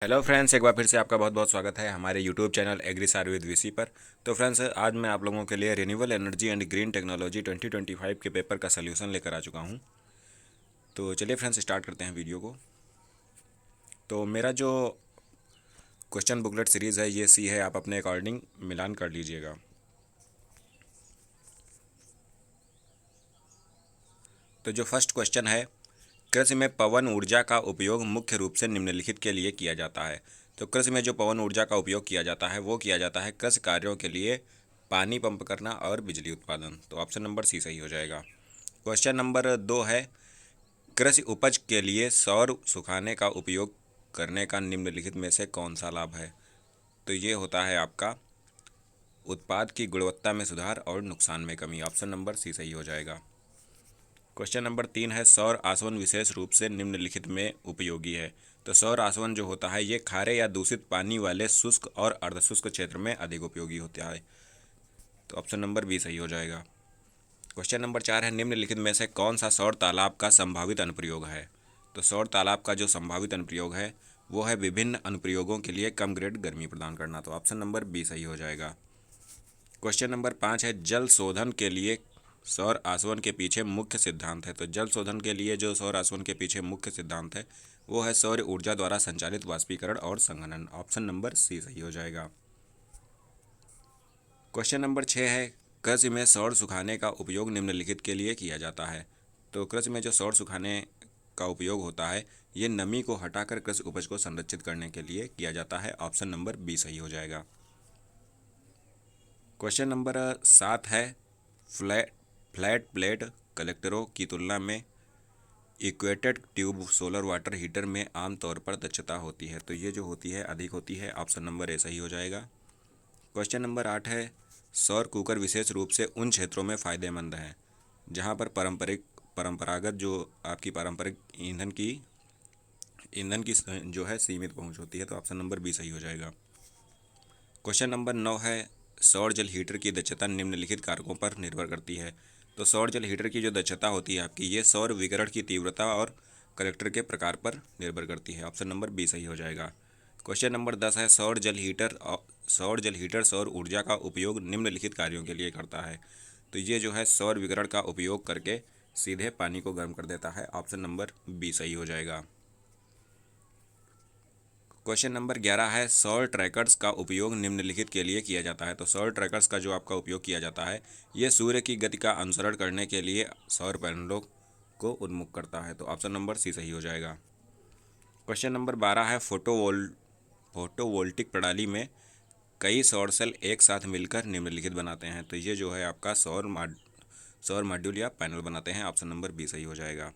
Hello friends, एक बार फिर से आपका बहुत बहुत स्वागत है हमारे यूट्यूब चैनल एग्रीसार विद वीसी पर। तो फ्रेंड्स, आज मैं आप लोगों के लिए renewable energy and green technology 2025 के पेपर का सलूशन लेकर आ चुका हूं। तो चलिए फ्रेंड्स, स्टार्ट करते हैं वीडियो को। तो मेरा जो क्वेश्चन बुकलेट सीरीज़ है ये सी है, आप अपने अकॉर्डिंग मिलान कर लीजिएगा। तो जो फर्स्ट क्वेश्चन है, कृषि में पवन ऊर्जा का उपयोग मुख्य रूप से निम्नलिखित के लिए किया जाता है। तो कृषि में जो पवन ऊर्जा का उपयोग किया जाता है वो किया जाता है कृषि कार्यों के लिए पानी पंप करना और बिजली उत्पादन। तो ऑप्शन नंबर सी सही हो जाएगा। क्वेश्चन नंबर 2 है, कृषि उपज के लिए सौर सुखाने का उपयोग करने का निम्नलिखित में से कौन सा लाभ है। तो ये होता है आपका उत्पाद की गुणवत्ता में सुधार और नुकसान में कमी। ऑप्शन नंबर सी सही हो जाएगा। क्वेश्चन नंबर 3 है, सौर आसवन विशेष रूप से निम्नलिखित में उपयोगी है। तो सौर आसवन जो होता है ये खारे या दूषित पानी वाले शुष्क और अर्धशुष्क क्षेत्र में अधिक उपयोगी होता है। तो ऑप्शन नंबर बी सही हो जाएगा। क्वेश्चन नंबर 4 है, निम्नलिखित में से कौन सा सौर तालाब का संभावित अनुप्रयोग है। तो सौर तालाब का जो संभावित अनुप्रयोग है वो है विभिन्न अनुप्रयोगों के लिए कम ग्रेड गर्मी प्रदान करना। तो ऑप्शन नंबर बी सही हो जाएगा। क्वेश्चन नंबर 5 है, जल शोधन के लिए सौर आसवन के पीछे मुख्य सिद्धांत है। तो जल शोधन के लिए जो सौर आसवन के पीछे मुख्य सिद्धांत है वो है सौर ऊर्जा द्वारा संचालित वाष्पीकरण और संघनन। ऑप्शन नंबर सी सही हो जाएगा। क्वेश्चन नंबर 6 है, कृषि में सौर सुखाने का उपयोग निम्नलिखित के लिए किया जाता है। तो कृषि में जो सौर सुखाने का उपयोग होता है ये नमी को हटाकर कृषि उपज को संरक्षित करने के लिए किया जाता है। ऑप्शन नंबर बी सही हो जाएगा। क्वेश्चन नंबर 7 है, फ्लैट फ्लैट प्लेट कलेक्टरों की तुलना में equated tube solar water heater में आमतौर पर दक्षता होती है। तो ये जो होती है अधिक होती है। ऑप्शन नंबर ए सही हो जाएगा। क्वेश्चन नंबर 8 है, सौर कुकर विशेष रूप से उन क्षेत्रों में फ़ायदेमंद हैं जहां पर परंपरागत जो आपकी पारंपरिक ईंधन की जो है सीमित पहुंच होती है। तो ऑप्शन नंबर बी सही हो जाएगा। क्वेश्चन नंबर 9 है, सौर जल हीटर की दक्षता निम्नलिखित कारकों पर निर्भर करती है। तो सौर जल हीटर की जो दक्षता होती है आपकी ये सौर विकिरण की तीव्रता और कलेक्टर के प्रकार पर निर्भर करती है। ऑप्शन नंबर बी सही हो जाएगा। क्वेश्चन नंबर 10 है, सौर जल हीटर सौर ऊर्जा का उपयोग निम्नलिखित कार्यों के लिए करता है। तो ये जो है सौर विकिरण का उपयोग करके सीधे पानी को गर्म कर देता है। ऑप्शन नंबर बी सही हो जाएगा। क्वेश्चन नंबर 11 है, सौर ट्रैकर्स का उपयोग निम्नलिखित के लिए किया जाता है। तो सौर ट्रैकर्स का जो आपका उपयोग किया जाता है ये सूर्य की गति का अनुसरण करने के लिए सौर पैनलों को उन्मुख करता है। तो ऑप्शन नंबर सी सही हो जाएगा। क्वेश्चन नंबर 12 है, फोटोवोल्टिक प्रणाली में कई सौर सेल एक साथ मिलकर निम्नलिखित बनाते हैं। तो ये जो है आपका सौर मॉड्यूल या पैनल बनाते हैं। ऑप्शन नंबर बी सही हो जाएगा।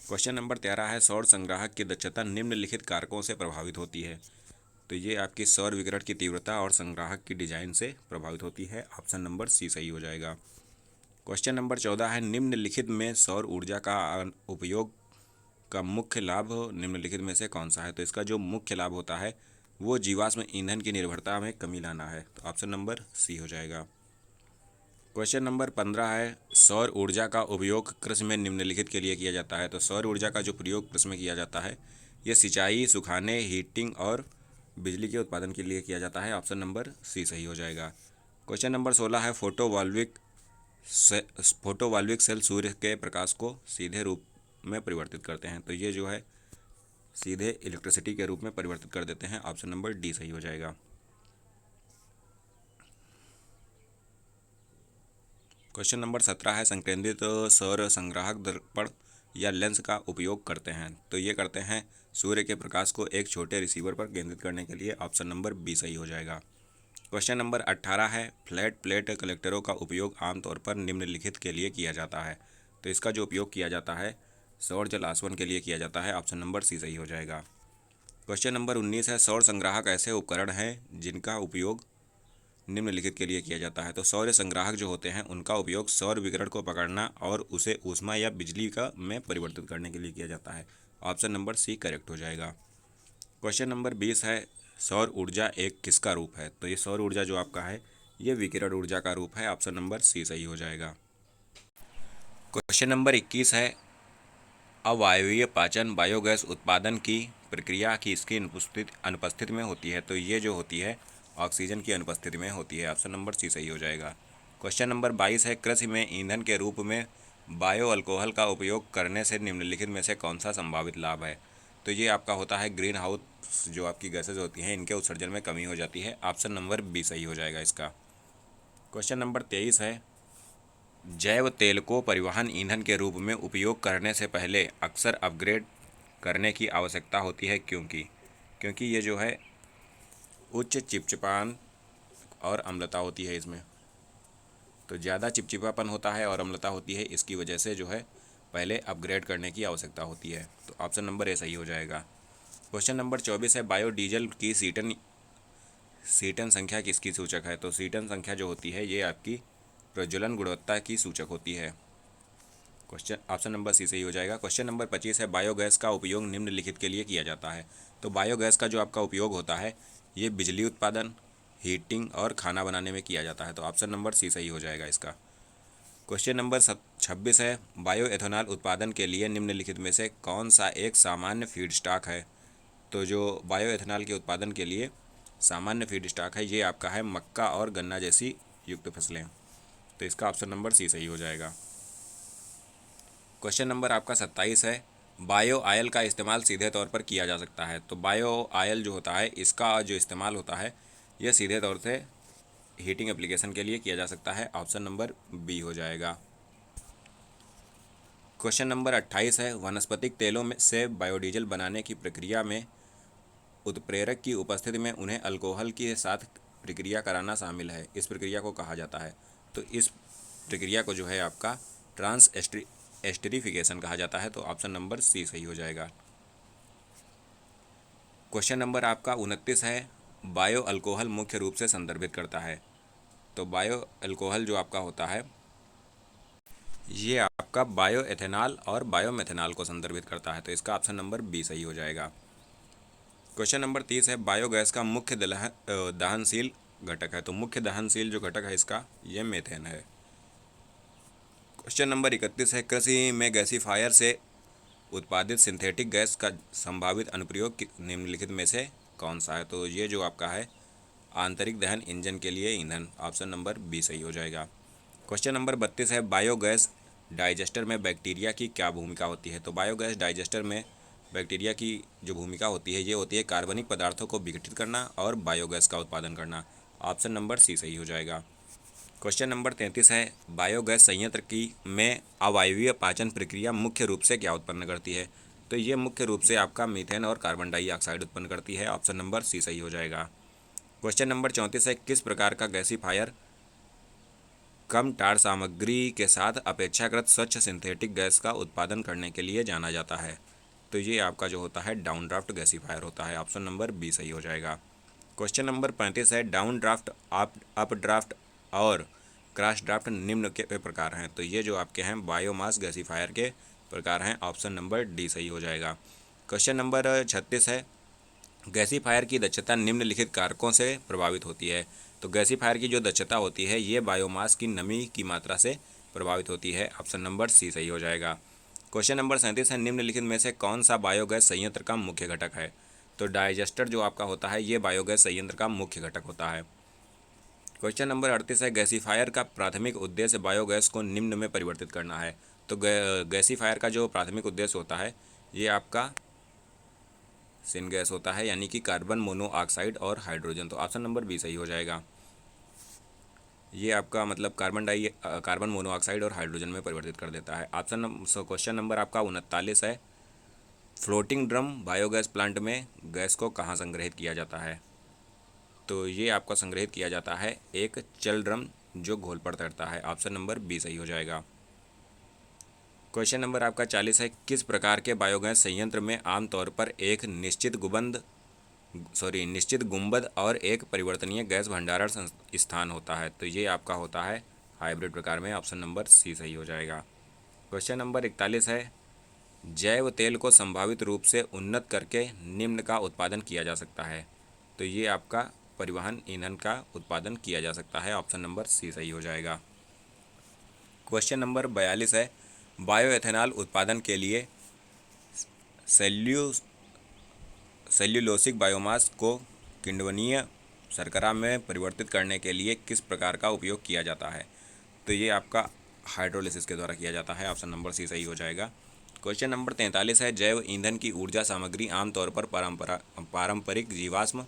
क्वेश्चन नंबर 13 है, सौर संग्राहक की दक्षता निम्नलिखित कारकों से प्रभावित होती है। तो ये आपकी सौर विकिरण की तीव्रता और संग्राहक की डिजाइन से प्रभावित होती है। ऑप्शन नंबर सी सही हो जाएगा। क्वेश्चन नंबर 14 है, निम्नलिखित में सौर ऊर्जा का उपयोग का मुख्य लाभ निम्नलिखित में से कौन सा है। तो इसका जो मुख्य लाभ होता है वो जीवाश्म ईंधन की निर्भरता में कमी लाना है। तो ऑप्शन नंबर सी हो जाएगा। क्वेश्चन नंबर 15 है, सौर ऊर्जा का उपयोग कृषि में निम्नलिखित के लिए किया जाता है। तो सौर ऊर्जा का जो प्रयोग कृषि में किया जाता है ये सिंचाई, सुखाने, हीटिंग और बिजली के उत्पादन के लिए किया जाता है। ऑप्शन नंबर सी सही हो जाएगा। क्वेश्चन नंबर 16 है, फोटोवॉल्विक सेल सूर्य के प्रकाश को सीधे रूप में परिवर्तित करते हैं। तो ये जो है सीधे इलेक्ट्रिसिटी के रूप में परिवर्तित कर देते हैं। ऑप्शन नंबर डी सही हो जाएगा। क्वेश्चन नंबर 17 है, संकेंद्रित सौर संग्राहक दर्पण या लेंस का उपयोग करते हैं। तो ये करते हैं सूर्य के प्रकाश को एक छोटे रिसीवर पर केंद्रित करने के लिए। ऑप्शन नंबर बी सही हो जाएगा। क्वेश्चन नंबर 18 है, फ्लैट प्लेट कलेक्टरों का उपयोग आमतौर पर निम्नलिखित के लिए किया जाता है। तो इसका जो उपयोग किया जाता है सौर जल आसवन के लिए किया जाता है। ऑप्शन नंबर सी सही हो जाएगा। क्वेश्चन नंबर 19 है, सौर संग्राहक ऐसे उपकरण हैं जिनका उपयोग निम्नलिखित के लिए किया जाता है। तो सौर संग्राहक जो होते हैं उनका उपयोग सौर विकिरण को पकड़ना और उसे ऊष्मा या बिजली का में परिवर्तित करने के लिए किया जाता है। ऑप्शन नंबर सी करेक्ट हो जाएगा। क्वेश्चन नंबर 20 है, सौर ऊर्जा एक किसका रूप है। तो ये सौर ऊर्जा जो आपका है ये विकिरण ऊर्जा का रूप है। ऑप्शन नंबर सी सही हो जाएगा। क्वेश्चन नंबर 21 है, अवायवीय पाचन बायोगैस उत्पादन की प्रक्रिया की इसकी अनुपस्थिति में होती है? तो ये जो होती है ऑक्सीजन की अनुपस्थिति में होती है। ऑप्शन नंबर सी सही हो जाएगा। क्वेश्चन नंबर 22 है, कृषि में ईंधन के रूप में बायो अल्कोहल का उपयोग करने से निम्नलिखित में से कौन सा संभावित लाभ है? तो ये आपका होता है ग्रीन हाउस जो आपकी गैसेज होती हैं इनके उत्सर्जन में कमी हो जाती है। ऑप्शन नंबर बी सही हो जाएगा इसका। क्वेश्चन नंबर 23 है, जैव तेल को परिवहन ईंधन के रूप में उपयोग करने से पहले अक्सर अपग्रेड करने की आवश्यकता होती है, क्योंकि ये जो है उच्च चिपचिपापन और अम्लता होती है इसमें। तो ज़्यादा चिपचिपापन होता है और अम्लता होती है, इसकी वजह से जो है पहले अपग्रेड करने की आवश्यकता होती है। तो ऑप्शन नंबर ए सही हो जाएगा। क्वेश्चन नंबर 24 है, बायोडीजल की सीटन संख्या किसकी सूचक है? तो सीटन संख्या जो होती है ये आपकी प्रज्वलन गुणवत्ता की सूचक होती है। क्वेश्चन ऑप्शन नंबर सी सही हो जाएगा। क्वेश्चन नंबर 25 है, बायोगैस का उपयोग निम्नलिखित के लिए किया जाता है? तो बायोगैस का जो आपका उपयोग होता है ये बिजली उत्पादन, हीटिंग और खाना बनाने में किया जाता है। तो ऑप्शन नंबर सी सही हो जाएगा इसका। क्वेश्चन नंबर 26 है, बायो एथेनॉल उत्पादन के लिए निम्नलिखित में से कौन सा एक सामान्य फीडस्टॉक है? तो जो बायो एथेनॉल के उत्पादन के लिए सामान्य फीडस्टॉक है ये आपका है मक्का और गन्ना जैसी युक्त फसलें। तो इसका ऑप्शन नंबर सी सही हो जाएगा। क्वेश्चन नंबर आपका 27 है, बायो ऑयल का इस्तेमाल सीधे तौर पर किया जा सकता है? तो बायो ऑयल जो होता है इसका जो इस्तेमाल होता है यह सीधे तौर से हीटिंग एप्लीकेशन के लिए किया जा सकता है। ऑप्शन नंबर बी हो जाएगा। क्वेश्चन नंबर 28 है, वनस्पतिक तेलों में से बायोडीजल बनाने की प्रक्रिया में उत्प्रेरक की उपस्थिति में उन्हें अल्कोहल के साथ प्रक्रिया कराना शामिल है। इस प्रक्रिया को कहा जाता है? तो इस प्रक्रिया को जो है आपका ट्रांस एस्टरीफिकेशन कहा जाता है। तो ऑप्शन नंबर सी सही हो जाएगा। क्वेश्चन नंबर आपका 29 है, बायो अल्कोहल मुख्य रूप से संदर्भित करता है? तो बायो अल्कोहल जो आपका होता है ये आपका बायो एथेनॉल और बायो मेथेनॉल को संदर्भित करता है। तो इसका ऑप्शन नंबर बी सही हो जाएगा। क्वेश्चन नंबर 30 है, बायोगैस का मुख्य दहनशील घटक है? तो मुख्य दहनशील जो घटक है इसका ये मीथेन है। क्वेश्चन नंबर 31 है, कृषि में गैसीफायर से उत्पादित सिंथेटिक गैस का संभावित अनुप्रयोग निम्नलिखित में से कौन सा है? तो ये जो आपका है आंतरिक दहन इंजन के लिए ईंधन। ऑप्शन नंबर बी सही हो जाएगा। क्वेश्चन नंबर 32 है, बायोगैस डाइजेस्टर में बैक्टीरिया की क्या भूमिका होती है? तो बायोगैस डाइजेस्टर में बैक्टीरिया की जो भूमिका होती है ये होती है कार्बनिक पदार्थों को विघटित करना और बायोगैस का उत्पादन करना। ऑप्शन नंबर सी सही हो जाएगा। क्वेश्चन नंबर 33 है, बायोगैस संयंत्र की में अवायवीय पाचन प्रक्रिया मुख्य रूप से क्या उत्पन्न करती है? तो ये मुख्य रूप से आपका मीथेन और कार्बन डाइऑक्साइड उत्पन्न करती है। ऑप्शन नंबर सी सही हो जाएगा। क्वेश्चन नंबर 34 है, किस प्रकार का गैसीफायर कम टार सामग्री के साथ अपेक्षाकृत स्वच्छ सिंथेटिक गैस का उत्पादन करने के लिए जाना जाता है? तो ये आपका जो होता है डाउन ड्राफ्ट गैसीफायर होता है। ऑप्शन नंबर बी सही हो जाएगा। क्वेश्चन नंबर 35 है, डाउन ड्राफ्ट, अप ड्राफ्ट और क्रॉस ड्राफ्ट निम्न के प्रकार हैं? तो ये जो आपके हैं बायोमास गैसीफायर के प्रकार हैं। ऑप्शन नंबर डी सही हो जाएगा। क्वेश्चन नंबर 36 है, गैसीफायर की दक्षता निम्नलिखित कारकों से प्रभावित होती है? तो गैसीफायर की जो दक्षता होती है ये बायोमास की नमी की मात्रा से प्रभावित होती है। ऑप्शन नंबर सी सही हो जाएगा। क्वेश्चन नंबर 37 है, निम्नलिखित में से कौन सा बायोगैस संयंत्र का मुख्य घटक है? तो डाइजेस्टर जो आपका होता है ये बायोगैस संयंत्र का मुख्य घटक होता है। क्वेश्चन नंबर 38 है, गैसीफायर का प्राथमिक उद्देश्य बायोगैस को निम्न में परिवर्तित करना है? तो गैसीफायर का जो प्राथमिक उद्देश्य होता है ये आपका सिन गैस होता है, यानी कि कार्बन मोनोऑक्साइड और हाइड्रोजन। तो ऑप्शन नंबर बी सही हो जाएगा। ये आपका मतलब कार्बन मोनोऑक्साइड और हाइड्रोजन में परिवर्तित कर देता है। क्वेश्चन नंबर आपका 39 है, फ्लोटिंग ड्रम बायोगैस प्लांट में गैस को कहाँ संग्रहित किया जाता है? तो ये आपका संग्रहित किया जाता है एक चल ड्रम जो घोल पर तैरता है। ऑप्शन नंबर बी सही हो जाएगा। क्वेश्चन नंबर आपका 40 है, किस प्रकार के बायोगैस संयंत्र में आमतौर पर एक निश्चित गुंबद और एक परिवर्तनीय गैस भंडारण स्थान होता है? तो ये आपका होता है हाइब्रिड प्रकार में। ऑप्शन नंबर सी सही हो जाएगा। क्वेश्चन नंबर 41 है, जैव तेल को संभावित रूप से उन्नत करके निम्न का उत्पादन किया जा सकता है? तो ये आपका परिवहन ईंधन का उत्पादन किया जा सकता है। ऑप्शन नंबर सी सही हो जाएगा। क्वेश्चन नंबर 42 है, बायोएथेनॉल उत्पादन के लिए सेल्यूलोसिक बायोमास को किण्वनीय शर्करा में परिवर्तित करने के लिए किस प्रकार का उपयोग किया जाता है? तो ये आपका हाइड्रोलिसिस के द्वारा किया जाता है। ऑप्शन नंबर सी सही हो जाएगा। क्वेश्चन नंबर 43 है, जैव ईंधन की ऊर्जा सामग्री आमतौर पर पारंपरिक जीवाश्म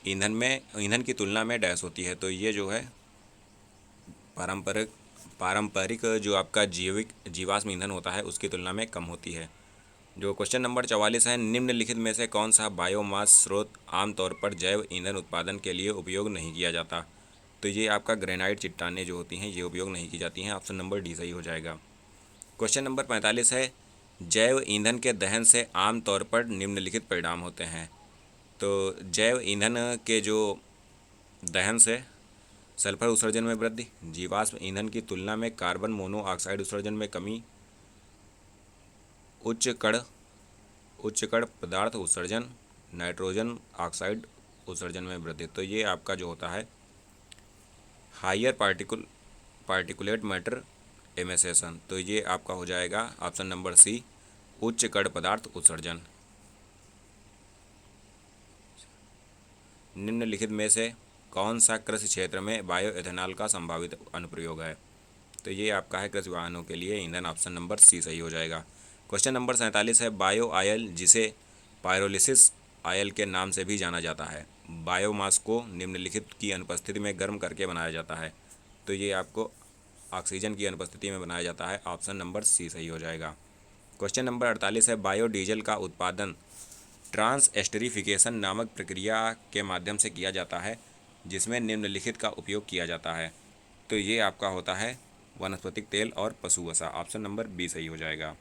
ईंधन की तुलना में डैश होती है। तो ये जो है पारंपरिक जो आपका जीवाश्म ईंधन होता है उसकी तुलना में कम होती है। जो क्वेश्चन नंबर 44 है, निम्नलिखित में से कौन सा बायोमास स्रोत आमतौर पर जैव ईंधन उत्पादन के लिए उपयोग नहीं किया जाता? तो ये आपका ग्रेनाइट चट्टानें जो होती हैं ये उपयोग नहीं की जाती हैं। ऑप्शन नंबर डी सही हो जाएगा। क्वेश्चन नंबर 45 है, जैव ईंधन के दहन से आमतौर पर निम्नलिखित परिणाम होते हैं। तो जैव ईंधन के जो दहन से सल्फर उत्सर्जन में वृद्धि, जीवाश्म ईंधन की तुलना में कार्बन मोनोऑक्साइड उत्सर्जन में कमी, उच्च कण पदार्थ उत्सर्जन, नाइट्रोजन ऑक्साइड उत्सर्जन में वृद्धि। तो ये आपका जो होता है हायर पार्टिकुलेट मैटर एमिशन। तो ये आपका हो जाएगा ऑप्शन नंबर सी, उच्च कण पदार्थ उत्सर्जन। निम्नलिखित में से कौन सा कृषि क्षेत्र में बायोएथेनॉल का संभावित अनुप्रयोग है? तो ये आपका है कृषि वाहनों के लिए ईंधन। ऑप्शन नंबर सी सही हो जाएगा। क्वेश्चन नंबर 47 है, बायो ऑयल जिसे पायरोलिसिस ऑयल के नाम से भी जाना जाता है, बायोमास को निम्नलिखित की अनुपस्थिति में गर्म करके बनाया जाता है। तो ये आपको ऑक्सीजन की अनुपस्थिति में बनाया जाता है। ऑप्शन नंबर सी सही हो जाएगा। क्वेश्चन नंबर 48 है, बायोडीजल का उत्पादन ट्रांस एस्टरीफिकेशन नामक प्रक्रिया के माध्यम से किया जाता है जिसमें निम्नलिखित का उपयोग किया जाता है। तो ये आपका होता है वनस्पतिक तेल और पशु वसा। ऑप्शन नंबर बी सही हो जाएगा।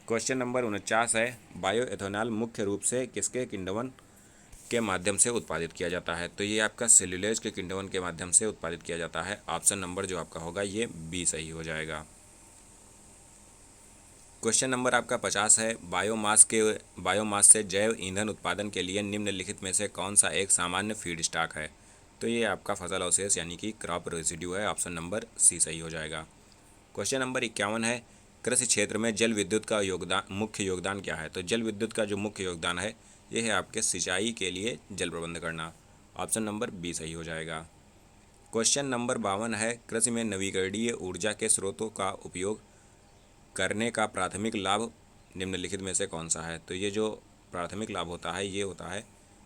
क्वेश्चन नंबर 49 है, बायोएथेनॉल मुख्य रूप से किसके किण्वन के माध्यम से उत्पादित किया जाता है? तो ये आपका सेल्यूलोज के किण्वन के माध्यम से उत्पादित किया जाता है। ऑप्शन नंबर जो आपका होगा ये बी सही हो जाएगा। क्वेश्चन नंबर आपका 50 है, बायोमास से जैव ईंधन उत्पादन के लिए निम्नलिखित में से कौन सा एक सामान्य फीड स्टॉक है? तो ये आपका फसल अवशेष यानी कि क्रॉप रेसिड्यू है। ऑप्शन नंबर सी सही हो जाएगा। क्वेश्चन नंबर 51 है, कृषि क्षेत्र में जल विद्युत का मुख्य योगदान क्या है? तो जल विद्युत का जो मुख्य योगदान है ये है आपके सिंचाई के लिए जल प्रबंध करना। ऑप्शन नंबर बी सही हो जाएगा। क्वेश्चन नंबर 52 है, कृषि में नवीकरणीय ऊर्जा के स्रोतों का उपयोग करने का प्राथमिक लाभ निम्नलिखित में से कौन सा है? तो ये जो प्राथमिक लाभ होता है ये होता है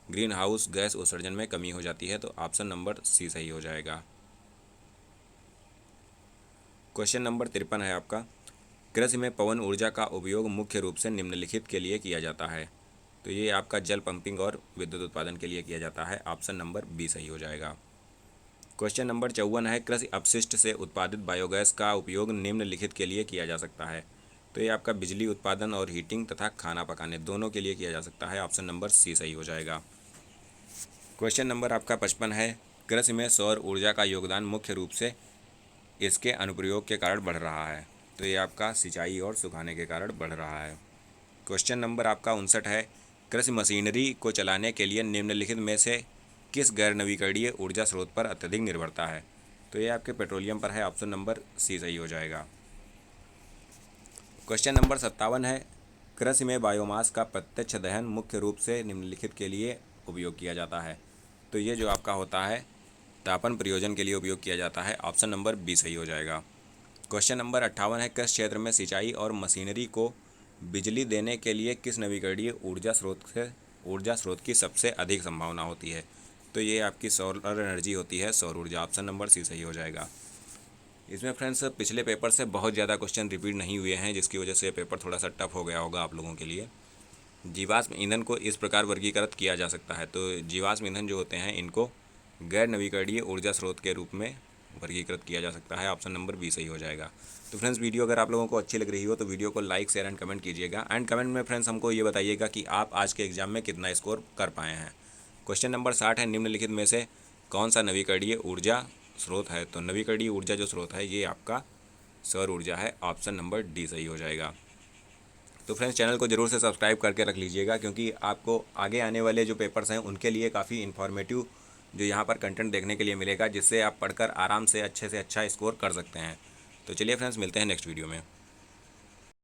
ग्रीन हाउस गैस उत्सर्जन में कमी हो जाती है। तो ऑप्शन नंबर सी सही हो जाएगा। क्वेश्चन नंबर 53 है आपका, कृषि में पवन ऊर्जा का उपयोग मुख्य रूप से निम्नलिखित के लिए किया जाता है। तो ये आपका जल पंपिंग और विद्युत उत्पादन के लिए किया जाता है। ऑप्शन नंबर बी सही हो जाएगा। क्वेश्चन नंबर 54 है, कृषि अपशिष्ट से उत्पादित बायोगैस का उपयोग निम्नलिखित के लिए किया जा सकता है। तो ये आपका बिजली उत्पादन और हीटिंग तथा खाना पकाने दोनों के लिए किया जा सकता है। ऑप्शन नंबर सी सही हो जाएगा। क्वेश्चन नंबर आपका 55 है, कृषि में सौर ऊर्जा का योगदान मुख्य रूप से इसके अनुप्रयोग के कारण बढ़ रहा है। तो ये आपका सिंचाई और सुखाने के कारण बढ़ रहा है। क्वेश्चन नंबर आपका 59 है, कृषि मशीनरी को चलाने के लिए निम्नलिखित में से किस गैर नवीकरणीय ऊर्जा स्रोत पर अत्यधिक निर्भरता है? तो ये आपके पेट्रोलियम पर है। ऑप्शन नंबर सी सही हो जाएगा। क्वेश्चन नंबर 57 है, कृषि में बायोमास का प्रत्यक्ष दहन मुख्य रूप से निम्नलिखित के लिए उपयोग किया जाता है। तो ये जो आपका होता है तापन प्रयोजन के लिए उपयोग किया जाता है। ऑप्शन नंबर बी सही हो जाएगा। क्वेश्चन नंबर 58 है, कृषि क्षेत्र में सिंचाई और मशीनरी को बिजली देने के लिए किस नवीकरणीय ऊर्जा स्रोत की सबसे अधिक संभावना होती है? तो ये आपकी सोलर एनर्जी होती है, सौर ऊर्जा। ऑप्शन नंबर सी सही हो जाएगा। इसमें फ्रेंड्स पिछले पेपर से बहुत ज़्यादा क्वेश्चन रिपीट नहीं हुए हैं जिसकी वजह से पेपर थोड़ा सा टफ हो गया होगा आप लोगों के लिए। जीवाश्म ईंधन को इस प्रकार वर्गीकृत किया जा सकता है। तो जीवाश्म ईंधन जो होते हैं इनको गैर नवीकरणीय ऊर्जा स्रोत के रूप में वर्गीकृत किया जा सकता है। ऑप्शन नंबर बी सही हो जाएगा। तो फ्रेंड्स वीडियो अगर आप लोगों को अच्छी लग रही हो तो वीडियो को लाइक शेयर एंड कमेंट कीजिएगा। एंड कमेंट में फ्रेंड्स हमको ये बताइएगा कि आप आज के एग्जाम में कितना स्कोर कर पाए हैं। क्वेश्चन नंबर 60 है, निम्नलिखित में से कौन सा नवीकरणीय ऊर्जा स्रोत है? तो नवीकरणीय ऊर्जा जो स्रोत है ये आपका सौर ऊर्जा है। ऑप्शन नंबर डी सही हो जाएगा। तो फ्रेंड्स चैनल को ज़रूर से सब्सक्राइब करके रख लीजिएगा क्योंकि आपको आगे आने वाले जो पेपर्स हैं उनके लिए काफ़ी इन्फॉर्मेटिव जो यहाँ पर कंटेंट देखने के लिए मिलेगा जिससे आप पढ़कर आराम से अच्छा स्कोर कर सकते हैं। तो चलिए फ्रेंड्स मिलते हैं नेक्स्ट वीडियो में।